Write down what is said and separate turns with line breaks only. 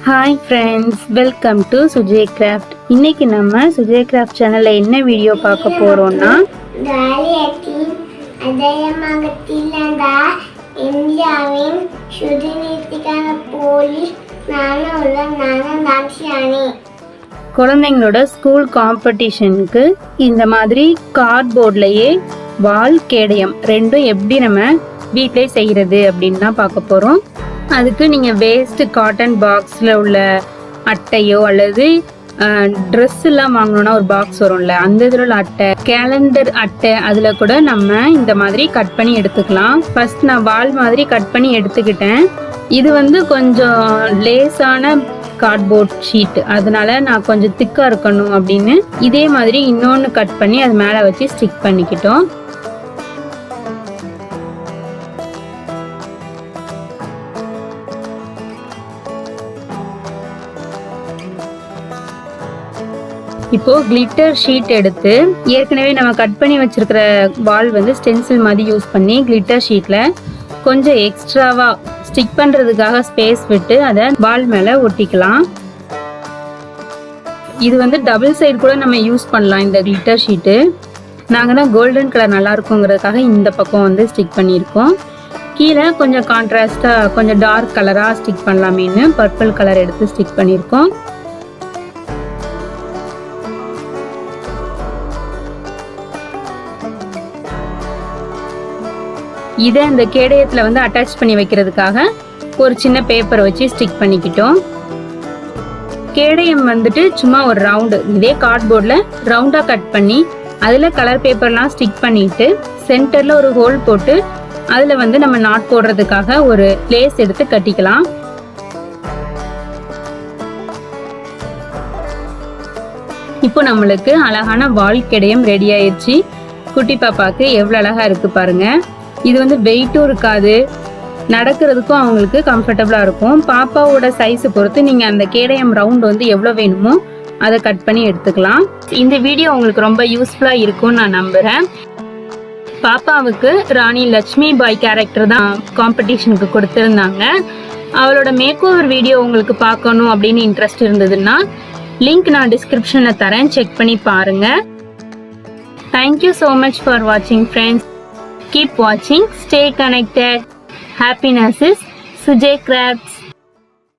Hi friends, welcome to Suje craft. இன்னைக்கு நம்ம சுஜே craft சேனல்ல என்ன வீடியோ பார்க்க போறோம்னா,
இந்தியாவின் சுதந்திரத்துக்கான போலீஸ்
குழந்தைங்களோட ஸ்கூல் காம்படிஷனுக்கு இந்த மாதிரி கார்ட்போர்ட்லயே வால் கேடயம் ரெண்டும் எப்படி நம்ம வீட்டிலே செய்கிறது அப்படின்னு தான் பார்க்க போகிறோம். அதுக்கு நீங்கள் வேஸ்ட் காட்டன் பாக்ஸில் உள்ள அட்டையோ அல்லது ட்ரெஸ் எல்லாம் வாங்கணும்னா ஒரு பாக்ஸ் வரும்ல, அந்த இதில் உள்ள அட்டை, கேலண்டர் அட்டை, அதில் கூட நம்ம இந்த மாதிரி கட் பண்ணி எடுத்துக்கலாம். ஃபர்ஸ்ட் நான் வால் மாதிரி கட் பண்ணி எடுத்துக்கிட்டேன். இது வந்து கொஞ்சம் லேசான கார்ட்போர்ட் ஷீட், அதனால நான் கொஞ்சம் திக்காக இருக்கணும் அப்படின்னு இதே மாதிரி இன்னொன்று கட் பண்ணி அது மேலே வச்சு ஸ்டிக் பண்ணிக்கிட்டோம். இப்போ கிளிட்டர் ஷீட் எடுத்து ஏற்கனவே நம்ம கட் பண்ணி வச்சிருக்கிற வால் வந்து ஸ்டென்சில் மாதிரி யூஸ் பண்ணி கிளிட்டர் ஷீட்ல கொஞ்சம் எக்ஸ்ட்ராவா ஸ்டிக் பண்றதுக்காக ஸ்பேஸ் விட்டு அதை வால் மேல ஒட்டிக்கலாம். இது வந்து டபுள் சைடு கூட நம்ம யூஸ் பண்ணலாம். இந்த கிளிட்டர் ஷீட்டு நாங்கள் தான் கோல்டன் கலர் நல்லா இருக்குங்கிறதுக்காக இந்த பக்கம் வந்து ஸ்டிக் பண்ணியிருக்கோம். கீழே கொஞ்சம் கான்ட்ராஸ்டா கொஞ்சம் டார்க் கலரா ஸ்டிக் பண்ணலாமேன்னு பர்பிள் கலர் எடுத்து ஸ்டிக் பண்ணியிருக்கோம். இதை இந்த கேடயத்தில் வந்து அட்டாச் பண்ணி வைக்கிறதுக்காக ஒரு சின்ன பேப்பரை வச்சு ஸ்டிக் பண்ணிக்கிட்டோம். கேடயம் வந்துட்டு சும்மா ஒரு ரவுண்டு இதே கார்ட்போர்டில் ரவுண்டாக கட் பண்ணி அதில் கலர் பேப்பர்லாம் ஸ்டிக் பண்ணிட்டு சென்டரில் ஒரு ஹோல் போட்டு அதில் வந்து நம்ம நாட் போடுறதுக்காக ஒரு லேஸ் எடுத்து கட்டிக்கலாம். இப்போ நம்மளுக்கு அழகான வால் கேடயம் ரெடி ஆயிடுச்சு. குட்டி பாப்பாவுக்கு எவ்வளோ அழகா இருக்கு பாருங்க. இது வந்து வெயிட்டும் இருக்காது, நடக்கிறதுக்கும் அவங்களுக்கு கம்ஃபர்டபுளாக இருக்கும். பாப்பாவோட சைஸை பொறுத்து நீங்கள் அந்த கேடயம் ரவுண்ட் வந்து எவ்வளோ வேணுமோ அதை கட் பண்ணி எடுத்துக்கலாம். இந்த வீடியோ உங்களுக்கு ரொம்ப யூஸ்ஃபுல்லாக இருக்கும்னு நான் நம்புகிறேன். பாப்பாவுக்கு ராணி லட்சுமி பாய் கேரக்டர் தான் காம்படிஷனுக்கு கொடுத்துருந்தாங்க. அவளோட மேக் ஓவர் வீடியோ உங்களுக்கு பார்க்கணும் அப்படின்னு இன்ட்ரெஸ்ட் இருந்ததுன்னா லிங்க் நான் டிஸ்கிரிப்ஷனில் தரேன், செக் பண்ணி பாருங்கள். தேங்க்யூ ஸோ மச் ஃபார் வாட்சிங் friends. Keep watching, stay connected. Happiness is Sujay Crafts.